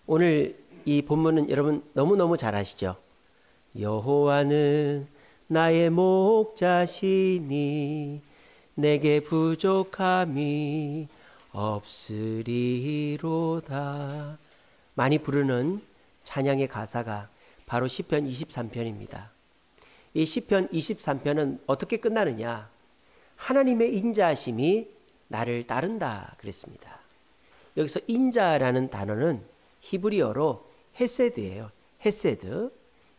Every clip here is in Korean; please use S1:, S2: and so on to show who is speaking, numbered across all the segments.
S1: 오늘 이 본문은 여러분 너무너무 잘 아시죠? 여호와는 나의 목자시니 내게 부족함이 없으리로다. 많이 부르는 찬양의 가사가 바로 시편 23편입니다. 이 시편 23편은 어떻게 끝나느냐? 하나님의 인자하심이 나를 따른다 그랬습니다. 여기서 인자라는 단어는 히브리어로 헤세드예요. 헤세드.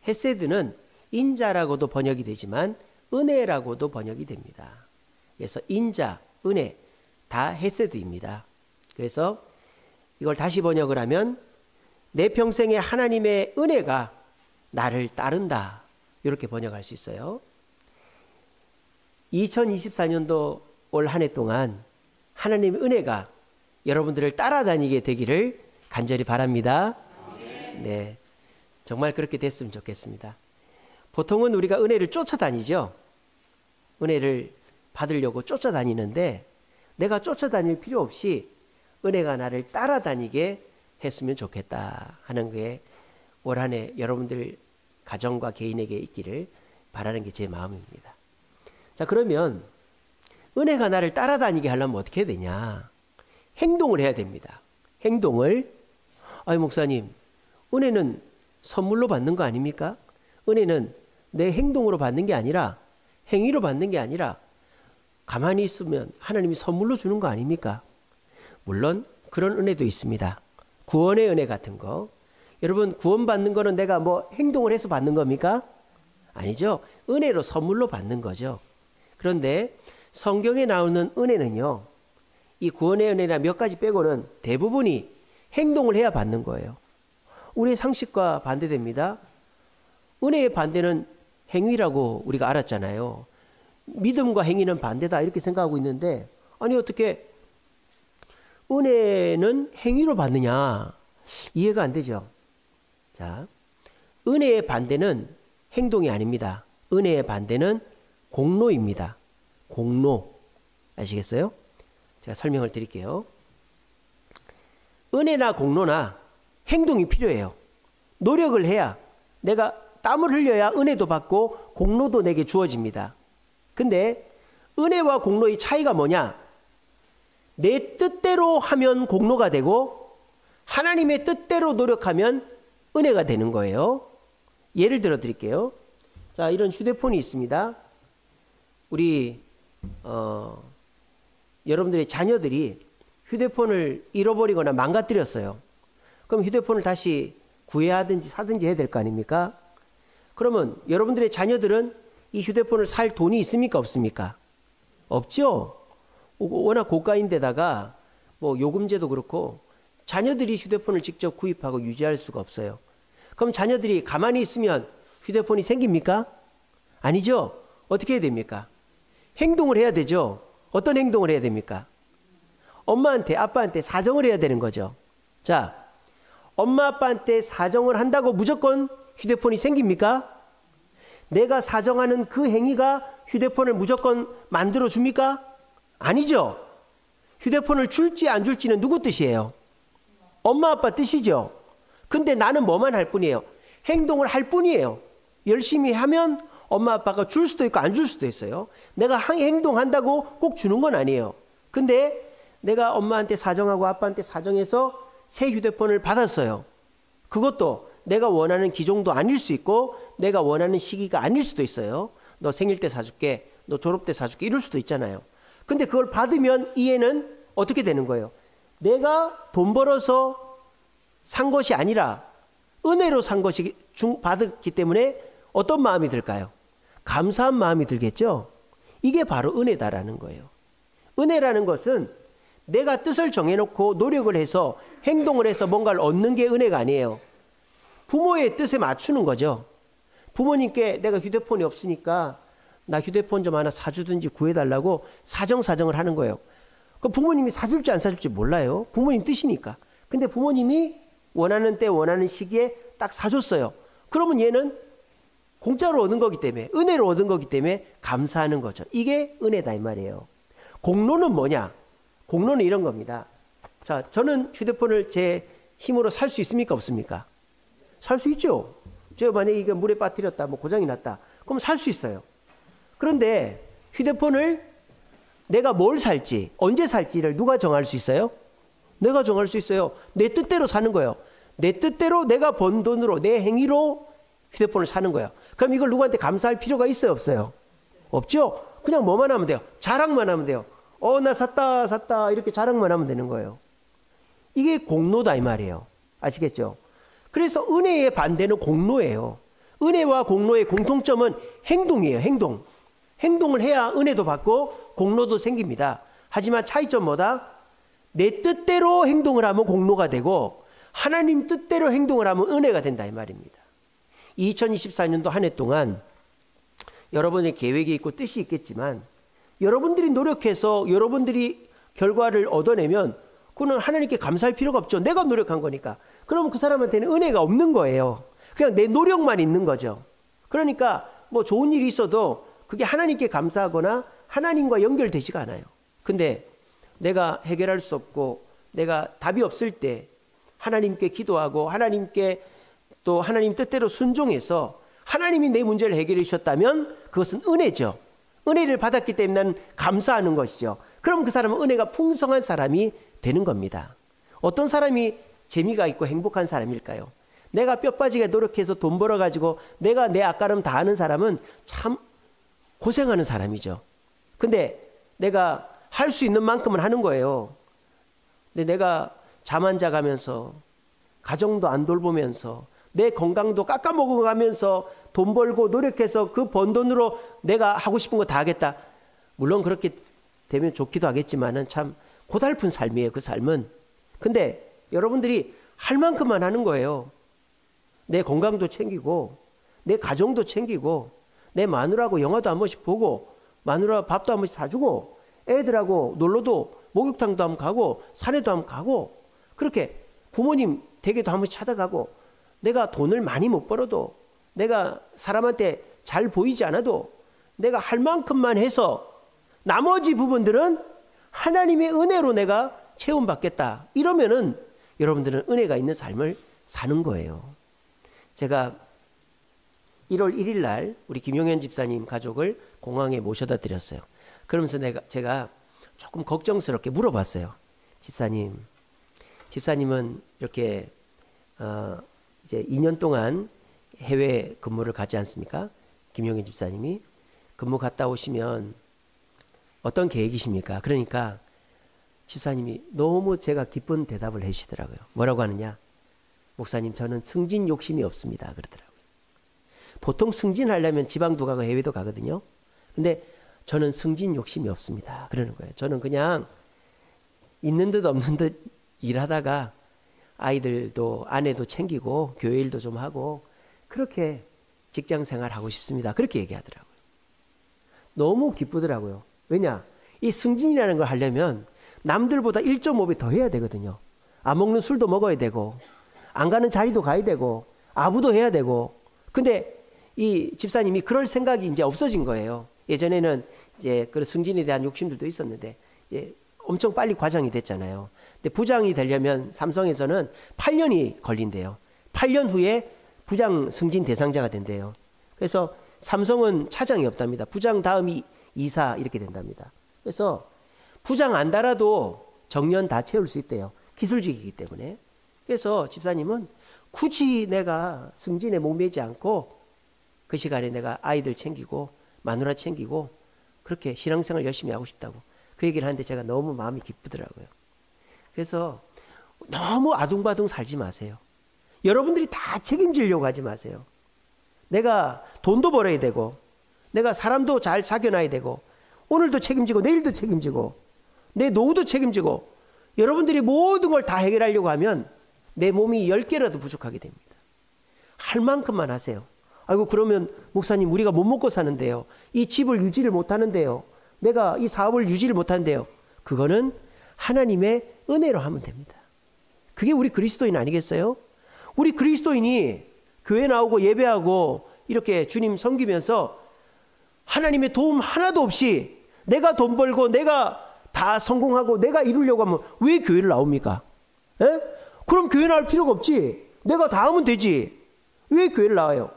S1: 헤세드는 인자라고도 번역이 되지만 은혜라고도 번역이 됩니다. 그래서 인자, 은혜 다 헤세드입니다. 그래서 이걸 다시 번역을 하면 내 평생에 하나님의 은혜가 나를 따른다. 이렇게 번역할 수 있어요. 2024년도 올 한 해 동안 하나님의 은혜가 여러분들을 따라다니게 되기를 간절히 바랍니다. 네, 정말 그렇게 됐으면 좋겠습니다. 보통은 우리가 은혜를 쫓아다니죠. 은혜를 받으려고 쫓아다니는데 내가 쫓아다닐 필요 없이 은혜가 나를 따라다니게 했으면 좋겠다 하는 게 올 한 해 여러분들 가정과 개인에게 있기를 바라는 게 제 마음입니다. 자, 그러면 은혜가 나를 따라다니게 하려면 어떻게 해야 되냐? 행동을 해야 됩니다. 행동을. 아니 목사님, 은혜는 선물로 받는 거 아닙니까? 은혜는 내 행동으로 받는 게 아니라, 행위로 받는 게 아니라 가만히 있으면 하나님이 선물로 주는 거 아닙니까? 물론 그런 은혜도 있습니다. 구원의 은혜 같은 거. 여러분, 구원받는 거는 내가 뭐 행동을 해서 받는 겁니까? 아니죠. 은혜로 선물로 받는 거죠. 그런데 성경에 나오는 은혜는요, 이 구원의 은혜나 몇 가지 빼고는 대부분이 행동을 해야 받는 거예요. 우리의 상식과 반대됩니다. 은혜의 반대는 행위라고 우리가 알았잖아요. 믿음과 행위는 반대다 이렇게 생각하고 있는데, 아니 어떻게 은혜는 행위로 받느냐? 이해가 안 되죠. 자, 은혜의 반대는 행동이 아닙니다. 은혜의 반대는 공로입니다. 공로. 아시겠어요? 제가 설명을 드릴게요. 은혜나 공로나 행동이 필요해요. 노력을 해야, 내가 땀을 흘려야 은혜도 받고 공로도 내게 주어집니다. 근데 은혜와 공로의 차이가 뭐냐? 내 뜻대로 하면 공로가 되고 하나님의 뜻대로 노력하면 은혜가 되는 거예요. 예를 들어 드릴게요. 자, 이런 휴대폰이 있습니다. 우리 여러분들의 자녀들이 휴대폰을 잃어버리거나 망가뜨렸어요. 그럼 휴대폰을 다시 구해야 하든지 사든지 해야 될 거 아닙니까? 그러면 여러분들의 자녀들은 이 휴대폰을 살 돈이 있습니까? 없습니까? 없죠? 워낙 고가인데다가 뭐 요금제도 그렇고 자녀들이 휴대폰을 직접 구입하고 유지할 수가 없어요. 그럼 자녀들이 가만히 있으면 휴대폰이 생깁니까? 아니죠? 어떻게 해야 됩니까? 행동을 해야 되죠. 어떤 행동을 해야 됩니까? 엄마한테, 아빠한테 사정을 해야 되는 거죠. 자, 엄마, 아빠한테 사정을 한다고 무조건 휴대폰이 생깁니까? 내가 사정하는 그 행위가 휴대폰을 무조건 만들어 줍니까? 아니죠. 휴대폰을 줄지 안 줄지는 누구 뜻이에요? 엄마, 아빠 뜻이죠. 근데 나는 뭐만 할 뿐이에요. 행동을 할 뿐이에요. 열심히 하면 엄마, 아빠가 줄 수도 있고 안 줄 수도 있어요. 내가 행동한다고 꼭 주는 건 아니에요. 근데 내가 엄마한테 사정하고 아빠한테 사정해서 새 휴대폰을 받았어요. 그것도 내가 원하는 기종도 아닐 수 있고 내가 원하는 시기가 아닐 수도 있어요. 너 생일 때 사줄게, 너 졸업 때 사줄게 이럴 수도 있잖아요. 근데 그걸 받으면 이 애는 어떻게 되는 거예요? 내가 돈 벌어서 산 것이 아니라 은혜로 산 것이 받았기 때문에 어떤 마음이 들까요? 감사한 마음이 들겠죠? 이게 바로 은혜다라는 거예요. 은혜라는 것은 내가 뜻을 정해놓고 노력을 해서 행동을 해서 뭔가를 얻는 게 은혜가 아니에요. 부모의 뜻에 맞추는 거죠. 부모님께 내가 휴대폰이 없으니까 나 휴대폰 좀 하나 사주든지 구해달라고 사정을 하는 거예요. 그럼 부모님이 사줄지 안 사줄지 몰라요. 부모님 뜻이니까. 근데 부모님이 원하는 때 원하는 시기에 딱 사줬어요. 그러면 얘는 공짜로 얻은 거기 때문에, 은혜로 얻은 거기 때문에 감사하는 거죠. 이게 은혜다 이 말이에요. 공로는 뭐냐? 공로는 이런 겁니다. 자, 저는 휴대폰을 제 힘으로 살 수 있습니까? 없습니까? 살 수 있죠. 제가 만약에 이게 물에 빠뜨렸다, 뭐 고장이 났다, 그럼 살 수 있어요. 그런데 휴대폰을 내가 뭘 살지, 언제 살지를 누가 정할 수 있어요? 내가 정할 수 있어요. 내 뜻대로 사는 거예요. 내 뜻대로 내가 번 돈으로, 내 행위로 휴대폰을 사는 거예요. 그럼 이걸 누구한테 감사할 필요가 있어요? 없어요? 없죠? 그냥 뭐만 하면 돼요? 자랑만 하면 돼요. 나 샀다 이렇게 자랑만 하면 되는 거예요. 이게 공로다 이 말이에요. 아시겠죠? 그래서 은혜의 반대는 공로예요. 은혜와 공로의 공통점은 행동이에요. 행동. 행동을 해야 은혜도 받고 공로도 생깁니다. 하지만 차이점 뭐다? 내 뜻대로 행동을 하면 공로가 되고 하나님 뜻대로 행동을 하면 은혜가 된다 이 말입니다. 2024년도 한 해 동안 여러분의 계획이 있고 뜻이 있겠지만 여러분들이 노력해서 여러분들이 결과를 얻어내면 그거는 하나님께 감사할 필요가 없죠. 내가 노력한 거니까. 그러면 그 사람한테는 은혜가 없는 거예요. 그냥 내 노력만 있는 거죠. 그러니까 뭐 좋은 일이 있어도 그게 하나님께 감사하거나 하나님과 연결되지가 않아요. 근데 내가 해결할 수 없고 내가 답이 없을 때 하나님께 기도하고 하나님께 또 하나님 뜻대로 순종해서 하나님이 내 문제를 해결해 주셨다면 그것은 은혜죠. 은혜를 받았기 때문에 나는 감사하는 것이죠. 그럼 그 사람은 은혜가 풍성한 사람이 되는 겁니다. 어떤 사람이 재미가 있고 행복한 사람일까요? 내가 뼈 빠지게 노력해서 돈 벌어가지고 내가 내 앞가름 다 하는 사람은 참 고생하는 사람이죠. 근데 내가 할 수 있는 만큼은 하는 거예요. 근데 내가 잠 안 자가면서 가정도 안 돌보면서 내 건강도 깎아먹어가면서 돈 벌고 노력해서 그 번 돈으로 내가 하고 싶은 거 다 하겠다. 물론 그렇게 되면 좋기도 하겠지만은 참 고달픈 삶이에요. 그 삶은. 근데 여러분들이 할 만큼만 하는 거예요. 내 건강도 챙기고 내 가정도 챙기고 내 마누라하고 영화도 한 번씩 보고 마누라 밥도 한 번씩 사주고 애들하고 놀러도 목욕탕도 한번 가고 산에도 한번 가고 그렇게 부모님 댁에도 한 번씩 찾아가고 내가 돈을 많이 못 벌어도 내가 사람한테 잘 보이지 않아도 내가 할 만큼만 해서 나머지 부분들은 하나님의 은혜로 내가 채움받겠다. 이러면은 여러분들은 은혜가 있는 삶을 사는 거예요. 제가 1월 1일 날 우리 김용현 집사님 가족을 공항에 모셔다 드렸어요. 그러면서 제가 조금 걱정스럽게 물어봤어요. 집사님은 이렇게 이제 2년 동안 해외 근무를 가지 않습니까? 김용현 집사님이 근무 갔다 오시면 어떤 계획이십니까? 그러니까 집사님이 너무 제가 기쁜 대답을 해주시더라고요. 뭐라고 하느냐? 목사님, 저는 승진 욕심이 없습니다. 그러더라고요. 보통 승진하려면 지방도 가고 해외도 가거든요. 근데 저는 승진 욕심이 없습니다. 그러는 거예요. 저는 그냥 있는 듯 없는 듯 일하다가 아이들도 아내도 챙기고 교회 일도 좀 하고 그렇게 직장 생활하고 싶습니다. 그렇게 얘기하더라고요. 너무 기쁘더라고요. 왜냐? 이 승진이라는 걸 하려면 남들보다 1.5배 더 해야 되거든요. 안 먹는 술도 먹어야 되고 안 가는 자리도 가야 되고 아부도 해야 되고. 근데 이 집사님이 그럴 생각이 이제 없어진 거예요. 예전에는 이제 그 승진에 대한 욕심들도 있었는데 이제 엄청 빨리 과장이 됐잖아요. 근데 부장이 되려면 삼성에서는 8년이 걸린대요. 8년 후에 부장 승진 대상자가 된대요. 그래서 삼성은 차장이 없답니다. 부장 다음이 이사 이렇게 된답니다. 그래서 부장 안 달아도 정년 다 채울 수 있대요. 기술직이기 때문에. 그래서 집사님은 굳이 내가 승진에 목매지 않고 그 시간에 내가 아이들 챙기고 마누라 챙기고 그렇게 신앙생활 열심히 하고 싶다고 그 얘기를 하는데 제가 너무 마음이 기쁘더라고요. 그래서 너무 아둥바둥 살지 마세요. 여러분들이 다 책임지려고 하지 마세요. 내가 돈도 벌어야 되고 내가 사람도 잘 사귀어놔야 되고 오늘도 책임지고 내일도 책임지고 내 노후도 책임지고 여러분들이 모든 걸 다 해결하려고 하면 내 몸이 10개라도 부족하게 됩니다. 할 만큼만 하세요. 아이고 그러면 목사님 우리가 못 먹고 사는데요. 이 집을 유지를 못하는데요. 내가 이 사업을 유지를 못하는데요. 그거는 하나님의 은혜로 하면 됩니다. 그게 우리 그리스도인 아니겠어요? 우리 그리스도인이 교회 나오고 예배하고 이렇게 주님 섬기면서 하나님의 도움 하나도 없이 내가 돈 벌고 내가 다 성공하고 내가 이루려고 하면 왜 교회를 나옵니까? 에? 그럼 교회 나올 필요가 없지. 내가 다 하면 되지. 왜 교회를 나와요?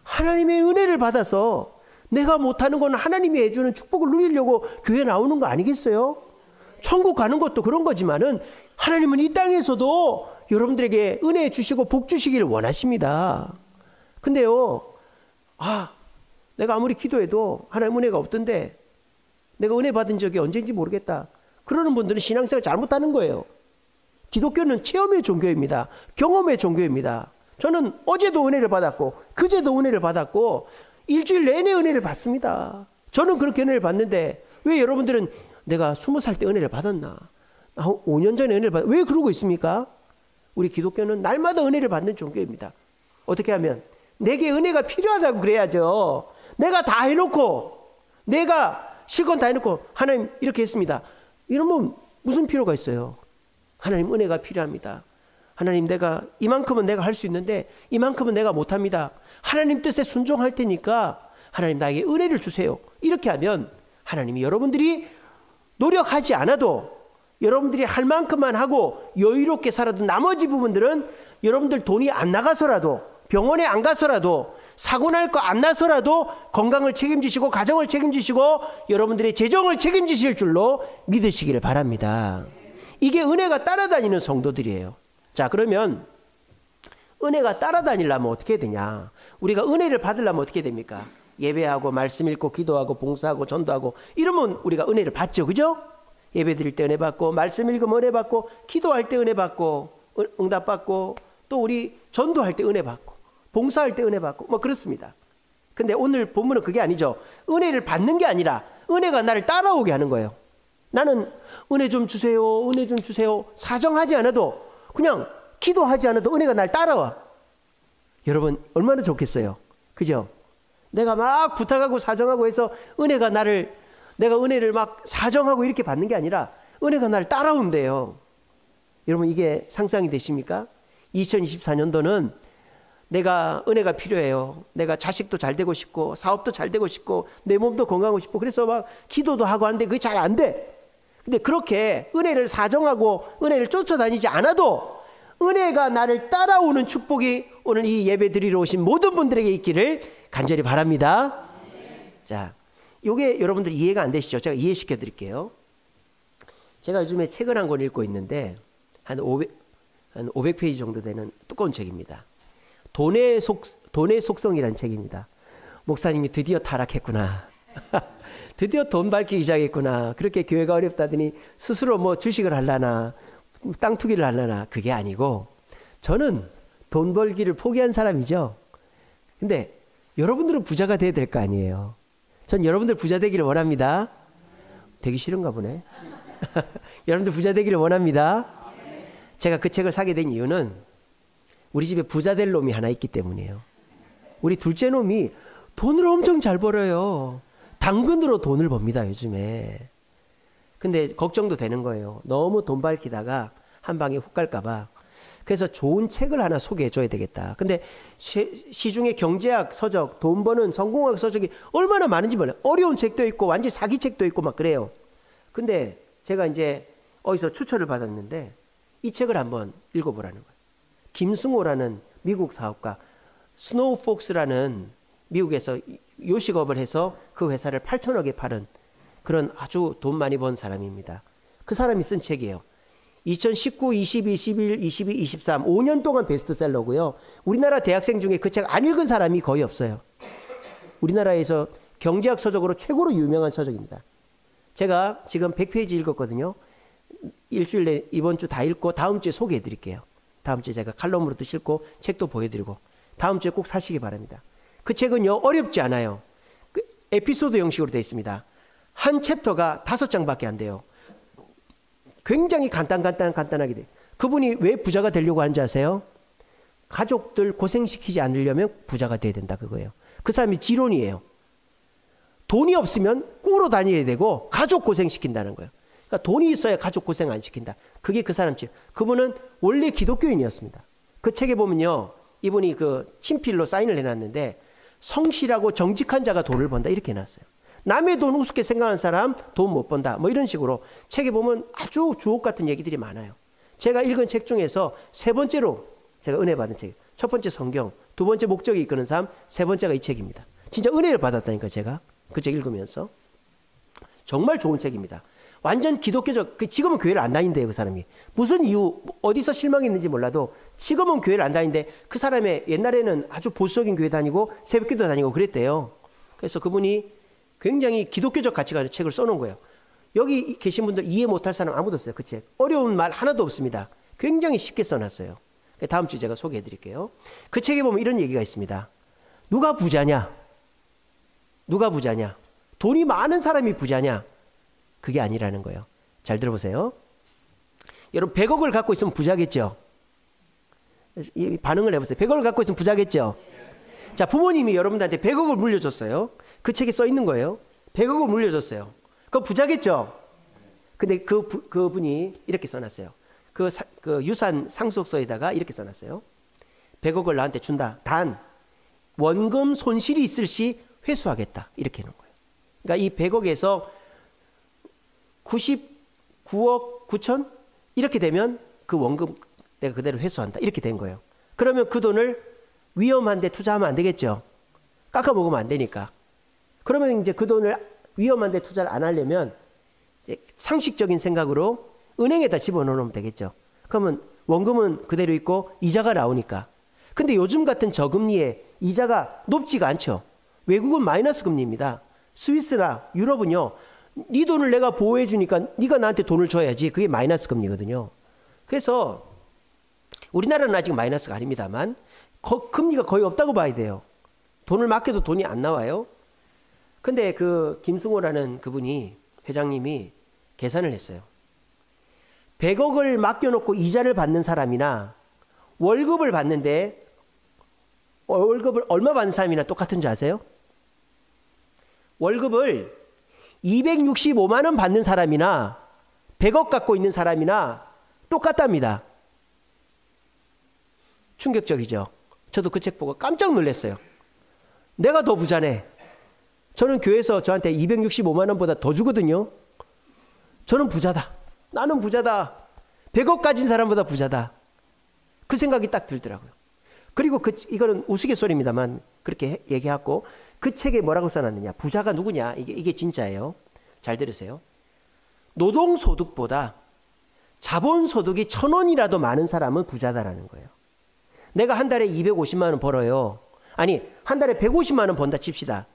S1: 하나님의 은혜를 받아서 내가 못하는 건 하나님이 해주는 축복을 누리려고 교회 나오는 거 아니겠어요? 천국 가는 것도 그런 거지만은 하나님은 이 땅에서도 여러분들에게 은혜 주시고 복 주시기를 원하십니다. 근데요, 내가 아무리 기도해도 하나님 은혜가 없던데 내가 은혜 받은 적이 언제인지 모르겠다. 그러는 분들은 신앙생활 잘못하는 거예요. 기독교는 체험의 종교입니다. 경험의 종교입니다. 저는 어제도 은혜를 받았고 그제도 은혜를 받았고 일주일 내내 은혜를 받습니다. 저는 그렇게 은혜를 받는데 왜 여러분들은 내가 20살 때 은혜를 받았나? 5년 전에 은혜를 받았나? 왜 그러고 있습니까? 우리 기독교는 날마다 은혜를 받는 종교입니다. 어떻게 하면? 내게 은혜가 필요하다고 그래야죠. 내가 다 해놓고 내가 실컷 다 해놓고 하나님 이렇게 했습니다. 이러면 무슨 필요가 있어요? 하나님 은혜가 필요합니다. 하나님 내가 이만큼은 내가 할 수 있는데 이만큼은 내가 못합니다. 하나님 뜻에 순종할 테니까 하나님 나에게 은혜를 주세요. 이렇게 하면 하나님이 여러분들이 노력하지 않아도 여러분들이 할 만큼만 하고 여유롭게 살아도 나머지 부분들은 여러분들 돈이 안 나가서라도 병원에 안 가서라도 사고 날 거 안 나서라도 건강을 책임지시고 가정을 책임지시고 여러분들의 재정을 책임지실 줄로 믿으시기를 바랍니다. 이게 은혜가 따라다니는 성도들이에요. 자, 그러면 은혜가 따라다니려면 어떻게 해야 되냐? 우리가 은혜를 받으려면 어떻게 됩니까? 예배하고 말씀 읽고 기도하고 봉사하고 전도하고 이러면 우리가 은혜를 받죠. 그죠? 예배 드릴 때 은혜 받고 말씀 읽으면 은혜 받고 기도할 때 은혜 받고 응답 받고 또 우리 전도할 때 은혜 받고 봉사할 때 은혜 받고 뭐 그렇습니다. 근데 오늘 본문은 그게 아니죠. 은혜를 받는 게 아니라 은혜가 나를 따라오게 하는 거예요. 나는 은혜 좀 주세요. 은혜 좀 주세요. 사정하지 않아도 그냥 기도하지 않아도 은혜가 날 따라와. 여러분 얼마나 좋겠어요. 그죠? 내가 막 부탁하고 사정하고 해서 내가 은혜를 막 사정하고 이렇게 받는 게 아니라 은혜가 나를 따라온대요. 여러분 이게 상상이 되십니까? 2024년도는 내가 은혜가 필요해요. 내가 자식도 잘 되고 싶고 사업도 잘 되고 싶고 내 몸도 건강하고 싶고 그래서 막 기도도 하고 하는데 그게 잘 안 돼. 근데 그렇게 은혜를 사정하고 은혜를 쫓아다니지 않아도 은혜가 나를 따라오는 축복이 오늘 이 예배 드리러 오신 모든 분들에게 있기를 간절히 바랍니다. 자, 요게 여러분들 이해가 안 되시죠? 제가 이해시켜 드릴게요. 제가 요즘에 책을 한 권 읽고 있는데 한 500페이지 정도 되는 두꺼운 책입니다. 돈의 속성이라는 책입니다. 목사님이 드디어 타락했구나. 드디어 돈 밝히기 시작했구나. 그렇게 교회가 어렵다더니 스스로 뭐 주식을 하려나 땅 투기를 하려나 그게 아니고 저는 돈 벌기를 포기한 사람이죠. 근데 여러분들은 부자가 돼야 될 거 아니에요. 전 여러분들 부자 되기를 원합니다. 되기 싫은가 보네. 여러분들 부자 되기를 원합니다. 제가 그 책을 사게 된 이유는 우리 집에 부자 될 놈이 하나 있기 때문이에요. 우리 둘째 놈이 돈을 엄청 잘 벌어요. 당근으로 돈을 법니다 요즘에. 근데 걱정도 되는 거예요. 너무 돈 밝히다가 한 방에 훅 갈까 봐. 그래서 좋은 책을 하나 소개해 줘야 되겠다. 근데 시중에 경제학 서적, 돈 버는 성공학 서적이 얼마나 많은지 몰라요. 어려운 책도 있고 완전 사기 책도 있고 막 그래요. 근데 제가 이제 어디서 추천을 받았는데 이 책을 한번 읽어보라는 거예요. 김승호라는 미국 사업가, 스노우폭스라는 미국에서 요식업을 해서 그 회사를 8천억에 팔은 그런 아주 돈 많이 번 사람입니다. 그 사람이 쓴 책이에요. 2019, 22, 21, 22, 23 5년 동안 베스트셀러고요. 우리나라 대학생 중에 그 책 안 읽은 사람이 거의 없어요. 우리나라에서 경제학 서적으로 최고로 유명한 서적입니다. 제가 지금 100페이지 읽었거든요. 일주일 내 이번 주 다 읽고 다음 주에 소개해 드릴게요. 다음 주에 제가 칼럼으로도 싣고 책도 보여드리고 다음 주에 꼭 사시기 바랍니다. 그 책은요 어렵지 않아요. 그 에피소드 형식으로 되어 있습니다. 한 챕터가 5장밖에 안 돼요. 굉장히 간단하게 돼요. 그분이 왜 부자가 되려고 하는지 아세요? 가족들 고생시키지 않으려면 부자가 돼야 된다 그거예요. 그 사람이 지론이에요. 돈이 없으면 꾸러 다녀야 되고 가족 고생시킨다는 거예요. 그러니까 돈이 있어야 가족 고생 안 시킨다. 그게 그 사람 집. 그분은 원래 기독교인이었습니다. 그 책에 보면요. 이분이 그 친필로 사인을 해놨는데 성실하고 정직한 자가 돈을 번다 이렇게 해놨어요. 남의 돈 우습게 생각하는 사람 돈 못 번다 뭐 이런 식으로 책에 보면 아주 주옥 같은 얘기들이 많아요. 제가 읽은 책 중에서 세 번째로 제가 은혜 받은 책. 첫 번째 성경, 두 번째 목적이 이끄는 삶, 세 번째가 이 책입니다. 진짜 은혜를 받았다니까 제가 그 책 읽으면서. 정말 좋은 책입니다. 완전 기독교적, 지금은 교회를 안 다닌대요, 그 사람이. 무슨 이유, 어디서 실망했는지 몰라도 지금은 교회를 안 다니는데 그 사람의 옛날에는 아주 보수적인 교회 다니고 새벽기도 다니고 그랬대요. 그래서 그분이 굉장히 기독교적 가치관의 책을 써놓은 거예요. 여기 계신 분들 이해 못할 사람 아무도 없어요, 그 책. 어려운 말 하나도 없습니다. 굉장히 쉽게 써놨어요. 다음 주에 제가 소개해 드릴게요. 그 책에 보면 이런 얘기가 있습니다. 누가 부자냐? 누가 부자냐? 돈이 많은 사람이 부자냐? 그게 아니라는 거예요. 잘 들어보세요. 여러분 100억을 갖고 있으면 부자겠죠? 반응을 해보세요. 100억을 갖고 있으면 부자겠죠? 자, 부모님이 여러분들한테 100억을 물려줬어요. 그 책에 써 있는 거예요. 100억을 물려줬어요. 그거 부자겠죠? 근데 그분이 이렇게 써놨어요. 그 유산 상속서에다가 이렇게 써놨어요. 100억을 나한테 준다. 단 원금 손실이 있을 시 회수하겠다. 이렇게 해놓은 거예요. 그러니까 이 100억에서 99억 9천? 이렇게 되면 그 원금 내가 그대로 회수한다. 이렇게 된 거예요. 그러면 그 돈을 위험한 데 투자하면 안 되겠죠. 깎아 먹으면 안 되니까. 그러면 이제 그 돈을 위험한 데 투자를 안 하려면 이제 상식적인 생각으로 은행에다 집어넣으면 되겠죠. 그러면 원금은 그대로 있고 이자가 나오니까. 근데 요즘 같은 저금리에 이자가 높지가 않죠. 외국은 마이너스 금리입니다. 스위스나 유럽은요. 네 돈을 내가 보호해 주니까 네가 나한테 돈을 줘야지. 그게 마이너스 금리거든요. 그래서 우리나라는 아직 마이너스가 아닙니다만 금리가 거의 없다고 봐야 돼요. 돈을 맡겨도 돈이 안 나와요. 근데 그 김승호라는 그분이 회장님이 계산을 했어요. 100억을 맡겨놓고 이자를 받는 사람이나 월급을 받는데 월급을 얼마 받는 사람이나 똑같은 줄 아세요? 월급을 265만 원 받는 사람이나 100억 갖고 있는 사람이나 똑같답니다. 충격적이죠. 저도 그 책 보고 깜짝 놀랐어요. 내가 더 부자네. 저는 교회에서 저한테 265만 원보다 더 주거든요. 저는 부자다. 나는 부자다. 100억 가진 사람보다 부자다. 그 생각이 딱 들더라고요. 그리고 이거는 우스갯소리입니다만 그렇게 얘기하고 그 책에 뭐라고 써놨느냐. 부자가 누구냐. 이게 진짜예요. 잘 들으세요. 노동소득보다 자본소득이 1,000원이라도 많은 사람은 부자다라는 거예요. 내가 한 달에 250만 원 벌어요. 아니 한 달에 150만 원 번다 칩시다.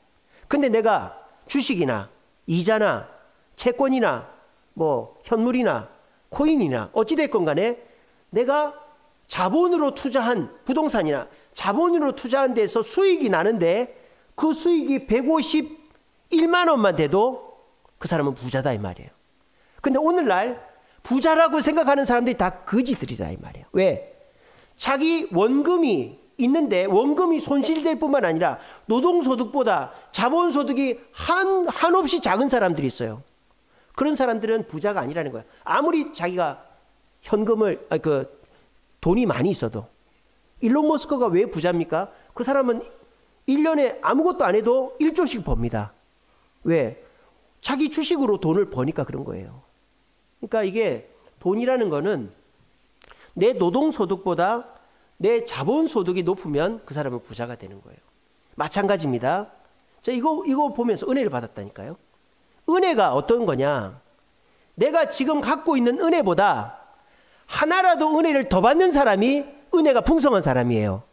S1: 근데 내가 주식이나 이자나 채권이나 뭐 현물이나 코인이나 어찌됐건 간에 내가 자본으로 투자한 부동산이나 자본으로 투자한 데서 수익이 나는데 그 수익이 151만 원만 돼도 그 사람은 부자다 이 말이에요. 근데 오늘날 부자라고 생각하는 사람들이 다 거지들이다 이 말이에요. 왜? 자기 원금이 있는데 원금이 손실될 뿐만 아니라 노동소득보다 자본소득이 한없이 작은 사람들이 있어요. 그런 사람들은 부자가 아니라는 거예요. 아무리 자기가 현금을 돈이 많이 있어도. 일론 머스크가 왜 부자입니까? 그 사람은 1년에 아무것도 안 해도 1조씩 법니다. 왜? 자기 주식으로 돈을 버니까 그런 거예요. 그러니까 이게 돈이라는 거는 내 노동소득보다 내 자본소득이 높으면 그 사람은 부자가 되는 거예요. 마찬가지입니다. 자, 이거 보면서 은혜를 받았다니까요. 은혜가 어떤 거냐? 내가 지금 갖고 있는 은혜보다 하나라도 은혜를 더 받는 사람이 은혜가 풍성한 사람이에요.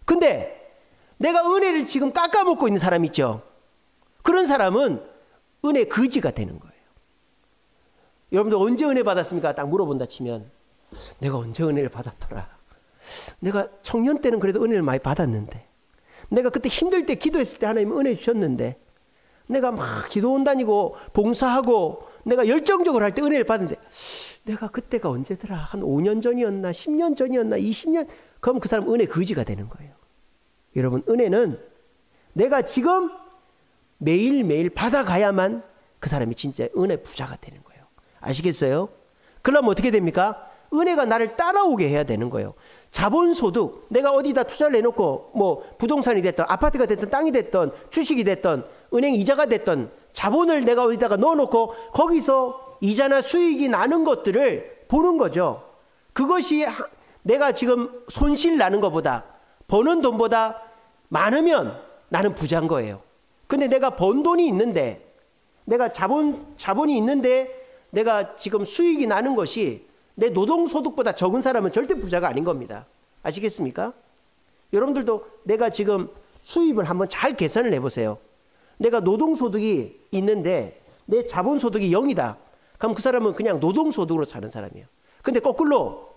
S1: 근데 내가 은혜를 지금 깎아먹고 있는 사람 있죠? 그런 사람은 은혜 거지가 되는 거예요. 여러분들 언제 은혜 받았습니까? 딱 물어본다 치면 내가 언제 은혜를 받았더라. 내가 청년 때는 그래도 은혜를 많이 받았는데 내가 그때 힘들 때 기도했을 때 하나님 은혜 주셨는데 내가 막 기도원 다니고 봉사하고 내가 열정적으로 할 때 은혜를 받는데 내가 그때가 언제더라? 한 5년 전이었나? 10년 전이었나? 20년? 그럼 그 사람 은혜 거지가 되는 거예요. 여러분 은혜는 내가 지금 매일매일 받아가야만 그 사람이 진짜 은혜 부자가 되는 거예요. 아시겠어요? 그러면 어떻게 됩니까? 은혜가 나를 따라오게 해야 되는 거예요. 자본소득, 내가 어디다 투자를 해놓고 뭐 부동산이 됐든 아파트가 됐든 땅이 됐든 주식이 됐든 은행 이자가 됐든 자본을 내가 어디다가 넣어놓고 거기서 이자나 수익이 나는 것들을 보는 거죠. 그것이 내가 지금 손실 나는 것보다, 버는 돈보다 많으면 나는 부자인 거예요. 근데 내가 번 돈이 있는데, 내가 자본이 있는데 내가 지금 수익이 나는 것이 내 노동소득보다 적은 사람은 절대 부자가 아닌 겁니다. 아시겠습니까? 여러분들도 내가 지금 수입을 한번 잘 계산을 해보세요. 내가 노동소득이 있는데 내 자본소득이 0이다. 그럼 그 사람은 그냥 노동소득으로 사는 사람이에요. 근데 거꾸로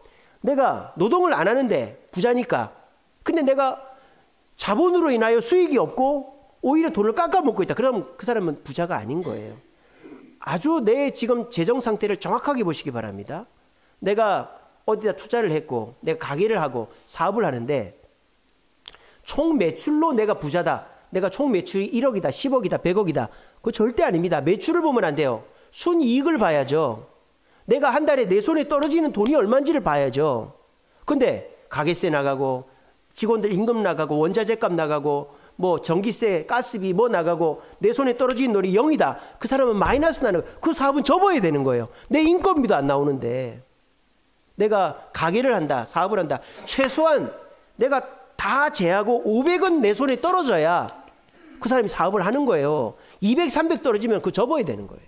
S1: 내가 노동을 안 하는데 부자니까, 근데 내가 자본으로 인하여 수익이 없고 오히려 돈을 깎아먹고 있다. 그럼 그 사람은 부자가 아닌 거예요. 아주 내 지금 재정 상태를 정확하게 보시기 바랍니다. 내가 어디다 투자를 했고 내가 가게를 하고 사업을 하는데 총 매출로 내가 부자다. 내가 총 매출이 1억이다, 10억이다, 100억이다. 그거 절대 아닙니다. 매출을 보면 안 돼요. 순이익을 봐야죠. 내가 한 달에 내 손에 떨어지는 돈이 얼마인지를 봐야죠. 근데 가게세 나가고 직원들 임금 나가고 원자재값 나가고 뭐 전기세, 가스비 뭐 나가고 내 손에 떨어지는 돈이 0이다. 그 사람은 마이너스 나는 거예요. 그 사업은 접어야 되는 거예요. 내 인건비도 안 나오는데. 내가 가게를 한다, 사업을 한다. 최소한 내가 다 제하고 500원 내 손에 떨어져야 그 사람이 사업을 하는 거예요. 200, 300 떨어지면 그 접어야 되는 거예요.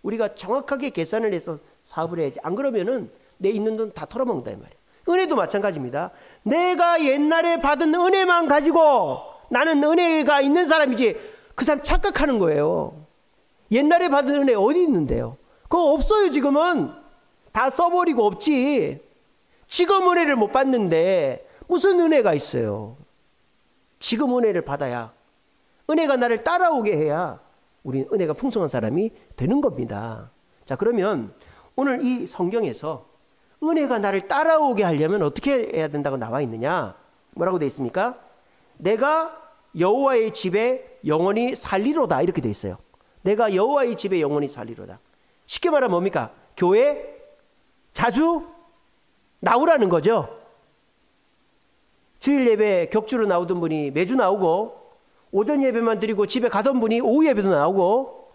S1: 우리가 정확하게 계산을 해서 사업을 해야지. 안 그러면은 내 있는 돈 다 털어먹는다 이 말이에요. 은혜도 마찬가지입니다. 내가 옛날에 받은 은혜만 가지고 나는 은혜가 있는 사람이지, 그 사람 착각하는 거예요. 옛날에 받은 은혜 어디 있는데요? 그거 없어요. 지금은 다 써버리고 없지. 지금 은혜를 못 받는데 무슨 은혜가 있어요? 지금 은혜를 받아야, 은혜가 나를 따라오게 해야 우리는 은혜가 풍성한 사람이 되는 겁니다. 자, 그러면 오늘 이 성경에서 은혜가 나를 따라오게 하려면 어떻게 해야 된다고 나와 있느냐? 뭐라고 되어 있습니까? 내가 여호와의 집에 영원히 살리로다, 이렇게 되어 있어요. 내가 여호와의 집에 영원히 살리로다. 쉽게 말하면 뭡니까? 교회 자주 나오라는 거죠. 주일 예배 격주로 나오던 분이 매주 나오고, 오전 예배만 드리고 집에 가던 분이 오후 예배도 나오고,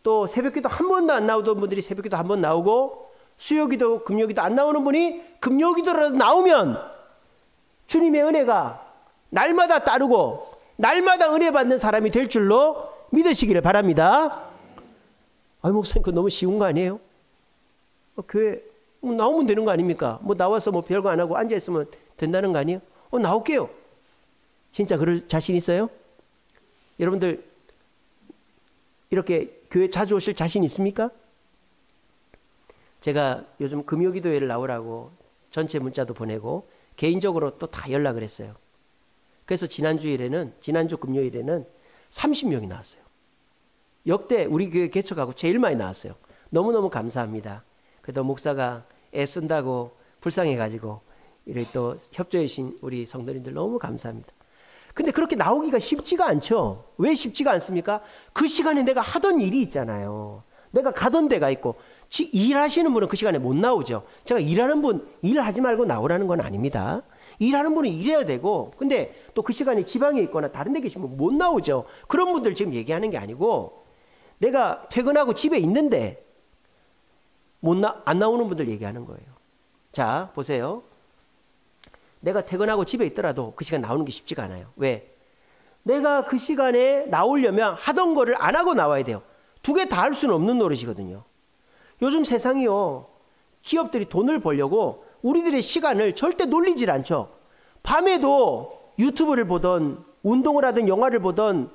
S1: 또 새벽기도 한 번도 안 나오던 분들이 새벽기도 한 번 나오고, 수요기도 금요기도 안 나오는 분이 금요기도라도 나오면 주님의 은혜가 날마다 따르고 날마다 은혜 받는 사람이 될 줄로 믿으시기를 바랍니다. 아유, 목사님 그거 너무 쉬운 거 아니에요? 교회 나오면 되는 거 아닙니까? 뭐 나와서 뭐 별거 안 하고 앉아있으면 된다는 거 아니에요? 나올게요. 진짜 그럴 자신 있어요? 여러분들 이렇게 교회 자주 오실 자신 있습니까? 제가 요즘 금요기도회를 나오라고 전체 문자도 보내고 개인적으로 또 다 연락을 했어요. 그래서 지난주 금요일에는 30명이 나왔어요. 역대 우리 교회 개척하고 제일 많이 나왔어요. 너무너무 감사합니다. 그래도 목사가 애쓴다고 불쌍해가지고 이렇게 또 협조해 주신 우리 성도님들 너무 감사합니다. 근데 그렇게 나오기가 쉽지가 않죠. 왜 쉽지가 않습니까? 그 시간에 내가 하던 일이 있잖아요. 내가 가던 데가 있고, 일하시는 분은 그 시간에 못 나오죠. 제가 일하는 분 일하지 말고 나오라는 건 아닙니다. 일하는 분은 일해야 되고, 근데 또 그 시간에 지방에 있거나 다른 데 계시면 못 나오죠. 그런 분들 지금 얘기하는 게 아니고, 내가 퇴근하고 집에 있는데 안 나오는 분들 얘기하는 거예요. 자, 보세요. 내가 퇴근하고 집에 있더라도 그 시간 나오는 게 쉽지가 않아요. 왜? 내가 그 시간에 나오려면 하던 거를 안 하고 나와야 돼요. 두 개 다 할 수는 없는 노릇이거든요. 요즘 세상이요, 기업들이 돈을 벌려고 우리들의 시간을 절대 놀리질 않죠. 밤에도 유튜브를 보던 운동을 하든 영화를 보던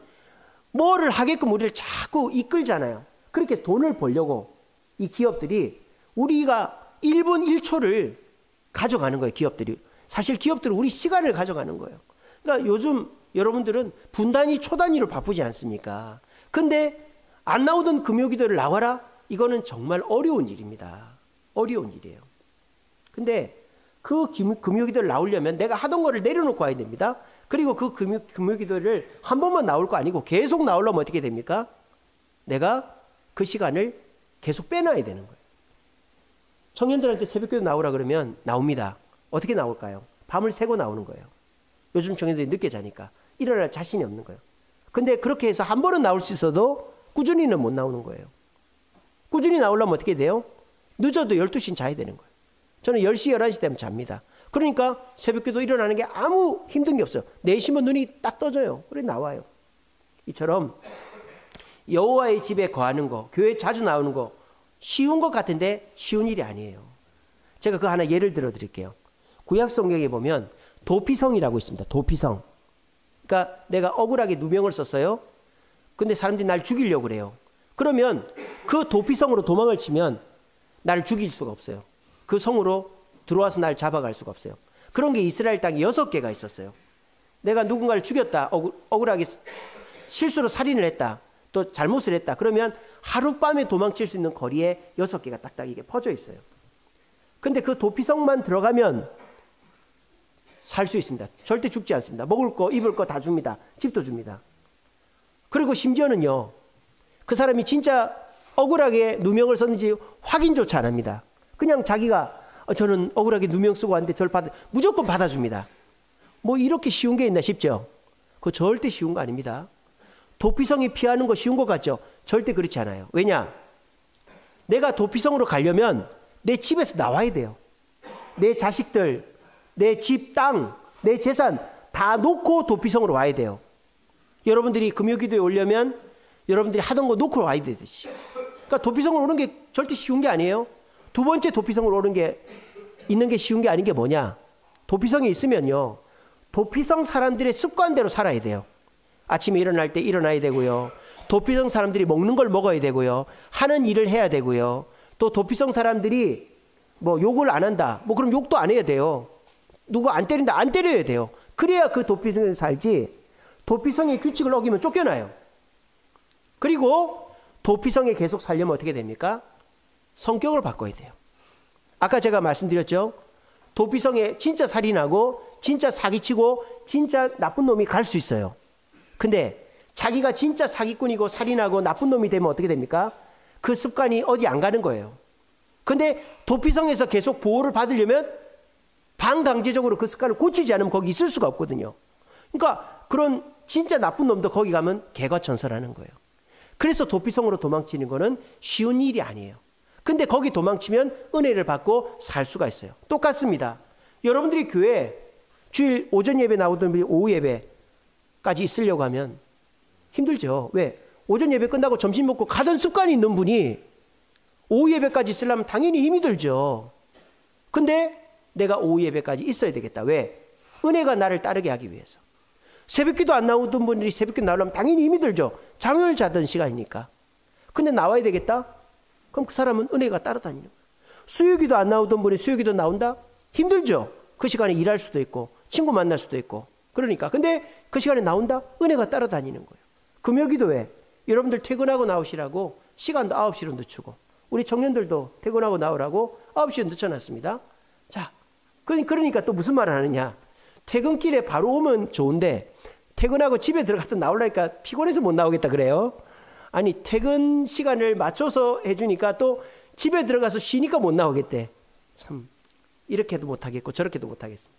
S1: 뭐를 하게끔 우리를 자꾸 이끌잖아요. 그렇게 돈을 벌려고 이 기업들이 우리가 1분 1초를 가져가는 거예요. 기업들이. 사실 기업들은 우리 시간을 가져가는 거예요. 그러니까 요즘 여러분들은 분 단위, 초 단위로 바쁘지 않습니까? 근데 안 나오던 금요기도를 나와라? 이거는 정말 어려운 일입니다. 어려운 일이에요. 근데 그 금요기도를 나오려면 내가 하던 거를 내려놓고 와야 됩니다. 그리고 그 금요기도를 한 번만 나올 거 아니고 계속 나오려면 어떻게 됩니까? 내가 그 시간을 계속 빼놔야 되는 거예요. 청년들한테 새벽기도 나오라 그러면 나옵니다. 어떻게 나올까요? 밤을 새고 나오는 거예요. 요즘 청년들이 늦게 자니까 일어날 자신이 없는 거예요. 근데 그렇게 해서 한 번은 나올 수 있어도 꾸준히는 못 나오는 거예요. 꾸준히 나오려면 어떻게 돼요? 늦어도 12시는 자야 되는 거예요. 저는 10시, 11시 되면 잡니다. 그러니까 새벽기도 일어나는 게 아무 힘든 게 없어요. 4시면 눈이 딱 떠져요. 그래 나와요. 이처럼 여호와의 집에 거하는 거, 교회 자주 나오는 거 쉬운 것 같은데 쉬운 일이 아니에요. 제가 그 하나 예를 들어 드릴게요. 구약 성경에 보면 도피성이라고 있습니다. 도피성. 그러니까 내가 억울하게 누명을 썼어요. 근데 사람들이 날 죽이려고 그래요. 그러면 그 도피성으로 도망을 치면 나를 죽일 수가 없어요. 그 성으로 들어와서 날 잡아갈 수가 없어요. 그런 게 이스라엘 땅에 6개가 있었어요. 내가 누군가를 죽였다, 억울하게 실수로 살인을 했다, 또 잘못을 했다. 그러면 하룻밤에 도망칠 수 있는 거리에 6개가 딱딱 이게 퍼져 있어요. 근데 그 도피성만 들어가면 살 수 있습니다. 절대 죽지 않습니다. 먹을 거, 입을 거 다 줍니다. 집도 줍니다. 그리고 심지어는요, 그 사람이 진짜 억울하게 누명을 썼는지 확인조차 안 합니다. 그냥 자기가 저는 억울하게 누명 쓰고 왔는데 저를 무조건 받아줍니다. 뭐 이렇게 쉬운 게 있나 싶죠? 그거 절대 쉬운 거 아닙니다. 도피성이 피하는 거 쉬운 것 같죠? 절대 그렇지 않아요. 왜냐? 내가 도피성으로 가려면 내 집에서 나와야 돼요. 내 자식들, 내 집, 땅, 내 재산 다 놓고 도피성으로 와야 돼요. 여러분들이 금요기도에 오려면 여러분들이 하던 거 놓고 와야 되듯이. 그러니까 도피성으로 오는 게 절대 쉬운 게 아니에요. 두 번째 도피성으로 오는 게 있는 게 쉬운 게 아닌 게 뭐냐? 도피성이 있으면요, 도피성 사람들의 습관대로 살아야 돼요. 아침에 일어날 때 일어나야 되고요. 도피성 사람들이 먹는 걸 먹어야 되고요. 하는 일을 해야 되고요. 또 도피성 사람들이 뭐 욕을 안 한다, 뭐 그럼 욕도 안 해야 돼요. 누구 안 때린다, 안 때려야 돼요. 그래야 그 도피성에서 살지. 도피성의 규칙을 어기면 쫓겨나요. 그리고 도피성에 계속 살려면 어떻게 됩니까? 성격을 바꿔야 돼요. 아까 제가 말씀드렸죠. 도피성에 진짜 살인하고 진짜 사기치고 진짜 나쁜 놈이 갈 수 있어요. 근데 자기가 진짜 사기꾼이고 살인하고 나쁜 놈이 되면 어떻게 됩니까? 그 습관이 어디 안 가는 거예요. 근데 도피성에서 계속 보호를 받으려면 반강제적으로 그 습관을 고치지 않으면 거기 있을 수가 없거든요. 그러니까 그런 진짜 나쁜 놈도 거기 가면 개과천선하는 거예요. 그래서 도피성으로 도망치는 거는 쉬운 일이 아니에요. 근데 거기 도망치면 은혜를 받고 살 수가 있어요. 똑같습니다. 여러분들이 교회 주일 오전 예배 나오던 분이 오후 예배까지 있으려고 하면 힘들죠. 왜? 오전 예배 끝나고 점심 먹고 가던 습관이 있는 분이 오후 예배까지 있으려면 당연히 힘이 들죠. 근데 내가 오후 예배까지 있어야 되겠다. 왜? 은혜가 나를 따르게 하기 위해서. 새벽기도 안 나오던 분들이 새벽기도 나오려면 당연히 힘이 들죠. 잠을 자던 시간이니까. 근데 나와야 되겠다? 그럼 그 사람은 은혜가 따라다니는 거예요. 수요기도 안 나오던 분이 수요기도 나온다? 힘들죠. 그 시간에 일할 수도 있고 친구 만날 수도 있고. 그러니까. 근데 그 시간에 나온다? 은혜가 따라다니는 거예요. 금요기도에 여러분들 퇴근하고 나오시라고 시간도 9시로 늦추고, 우리 청년들도 퇴근하고 나오라고 9시에 늦춰놨습니다. 자, 그러니까 또 무슨 말을 하느냐? 퇴근길에 바로 오면 좋은데 퇴근하고 집에 들어갔다 나오려니까 피곤해서 못 나오겠다 그래요. 아니, 퇴근 시간을 맞춰서 해주니까 또 집에 들어가서 쉬니까 못 나오겠대. 참, 이렇게도 못하겠고 저렇게도 못하겠습니다.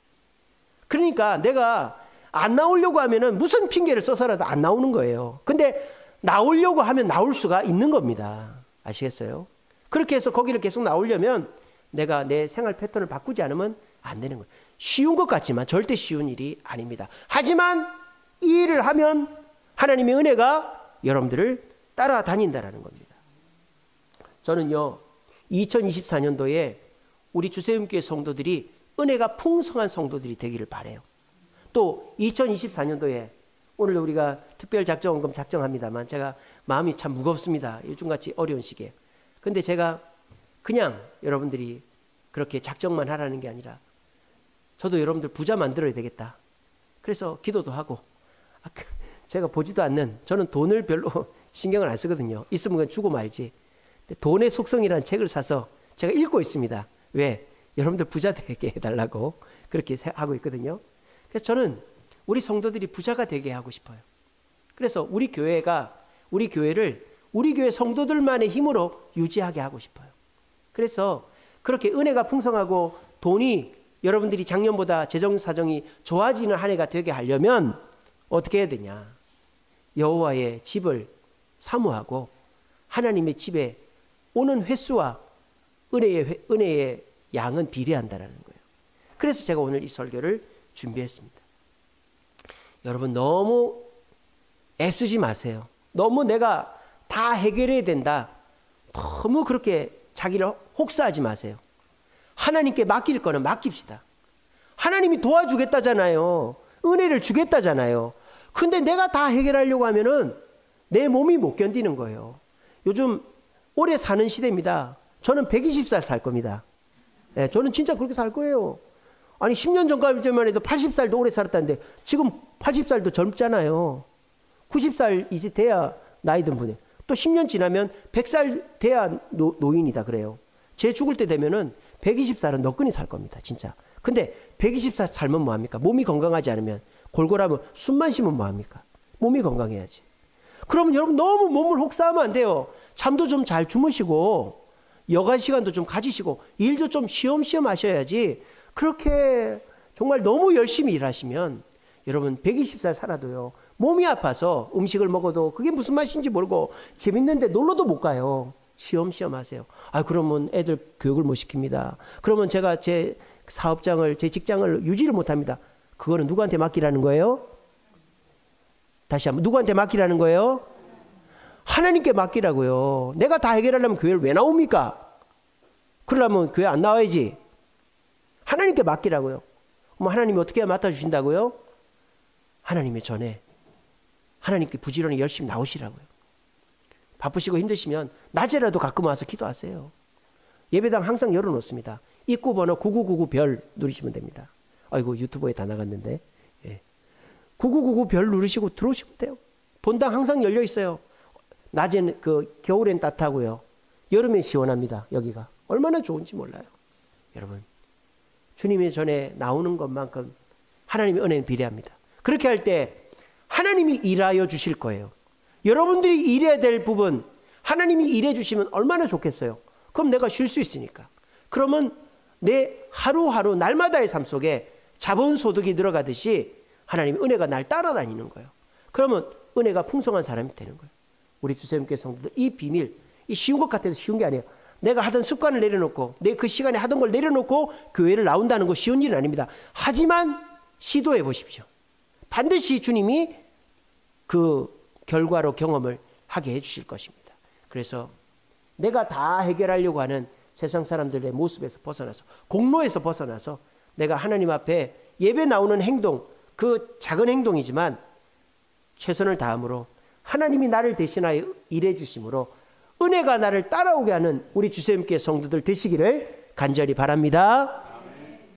S1: 그러니까 내가 안 나오려고 하면은 무슨 핑계를 써서라도 안 나오는 거예요. 근데 나오려고 하면 나올 수가 있는 겁니다. 아시겠어요? 그렇게 해서 거기를 계속 나오려면 내가 내 생활 패턴을 바꾸지 않으면 안 되는 거예요. 쉬운 것 같지만 절대 쉬운 일이 아닙니다. 하지만 이 일을 하면 하나님의 은혜가 여러분들을 따라다닌다라는 겁니다. 저는요, 2024년도에 우리 주세움교회 성도들이 은혜가 풍성한 성도들이 되기를 바라요. 또 2024년도에 오늘 우리가 특별작정원금 작정합니다만 제가 마음이 참 무겁습니다. 요즘같이 어려운 시기에. 근데 제가 그냥 여러분들이 그렇게 작정만 하라는 게 아니라 저도 여러분들 부자 만들어야 되겠다. 그래서 기도도 하고, 제가 보지도 않는, 저는 돈을 별로 신경을 안 쓰거든요. 있으면 그냥 주고 말지. 근데 돈의 속성이라는 책을 사서 제가 읽고 있습니다. 왜? 여러분들 부자 되게 해달라고 그렇게 하고 있거든요. 그래서 저는 우리 성도들이 부자가 되게 하고 싶어요. 그래서 우리 교회를 우리 교회 성도들만의 힘으로 유지하게 하고 싶어요. 그래서 그렇게 은혜가 풍성하고 돈이 여러분들이 작년보다 재정 사정이 좋아지는 한 해가 되게 하려면 어떻게 해야 되냐? 여호와의 집을 사모하고 하나님의 집에 오는 횟수와 은혜의 양은 비례한다라는 거예요. 그래서 제가 오늘 이 설교를 준비했습니다. 여러분 너무 애쓰지 마세요. 너무 내가 다 해결해야 된다. 너무 그렇게 자기를 혹사하지 마세요. 하나님께 맡길 거는 맡깁시다. 하나님이 도와주겠다잖아요. 은혜를 주겠다잖아요. 근데 내가 다 해결하려고 하면은 내 몸이 못 견디는 거예요. 요즘 오래 사는 시대입니다. 저는 120살 살 겁니다. 네, 저는 진짜 그렇게 살 거예요. 아니 10년 전까지만 해도 80살도 오래 살았다는데 지금 80살도 젊잖아요. 90살 이제 돼야 나이 든 분이. 또 10년 지나면 100살 돼야 노인이다 그래요. 제 죽을 때 되면은 120살은 너끈히 살 겁니다. 진짜. 근데 120살 살면 뭐합니까? 몸이 건강하지 않으면 골골하면 숨만 쉬면 뭐합니까? 몸이 건강해야지. 그러면 여러분 너무 몸을 혹사하면 안 돼요. 잠도 좀 잘 주무시고 여가 시간도 좀 가지시고 일도 좀 쉬엄쉬엄 하셔야지. 그렇게 정말 너무 열심히 일하시면 여러분 120살 살아도요. 몸이 아파서 음식을 먹어도 그게 무슨 맛인지 모르고 재밌는데 놀러도 못 가요. 쉬엄쉬엄 하세요. 아 그러면 애들 교육을 못 시킵니다. 그러면 제가 제 사업장을 제 직장을 유지를 못 합니다. 그거는 누구한테 맡기라는 거예요? 다시 한번 누구한테 맡기라는 거예요? 하나님께 맡기라고요. 내가 다 해결하려면 교회를 왜 나옵니까? 그러려면 교회 안 나와야지. 하나님께 맡기라고요. 뭐 하나님이 어떻게 해야 맡아주신다고요? 하나님의 전에 하나님께 부지런히 열심히 나오시라고요. 바쁘시고 힘드시면 낮에라도 가끔 와서 기도하세요. 예배당 항상 열어놓습니다. 입구 번호 9999 별 누르시면 됩니다. 아이고 유튜브에 다 나갔는데 9999 별 누르시고 들어오시면 돼요. 본당 항상 열려 있어요. 낮에는 겨울엔 따뜻하고요. 여름엔 시원합니다. 여기가 얼마나 좋은지 몰라요. 여러분 주님의 전에 나오는 것만큼 하나님의 은혜는 비례합니다. 그렇게 할 때 하나님이 일하여 주실 거예요. 여러분들이 일해야 될 부분 하나님이 일해 주시면 얼마나 좋겠어요. 그럼 내가 쉴 수 있으니까. 그러면 내 하루하루 날마다의 삶 속에 자본소득이 들어가듯이 하나님의 은혜가 날 따라다니는 거예요. 그러면 은혜가 풍성한 사람이 되는 거예요. 우리 주세님께 성도들 이 비밀, 이 쉬운 것 같아도 쉬운 게 아니에요. 내가 하던 습관을 내려놓고 내 그 시간에 하던 걸 내려놓고 교회를 나온다는 거 쉬운 일은 아닙니다. 하지만 시도해 보십시오. 반드시 주님이 그 결과로 경험을 하게 해주실 것입니다. 그래서 내가 다 해결하려고 하는 세상 사람들의 모습에서 벗어나서 공로에서 벗어나서 내가 하나님 앞에 예배 나오는 행동 그 작은 행동이지만 최선을 다함으로 하나님이 나를 대신하여 일해 주심으로 은혜가 나를 따라오게 하는 우리 주님께 성도들 되시기를 간절히 바랍니다.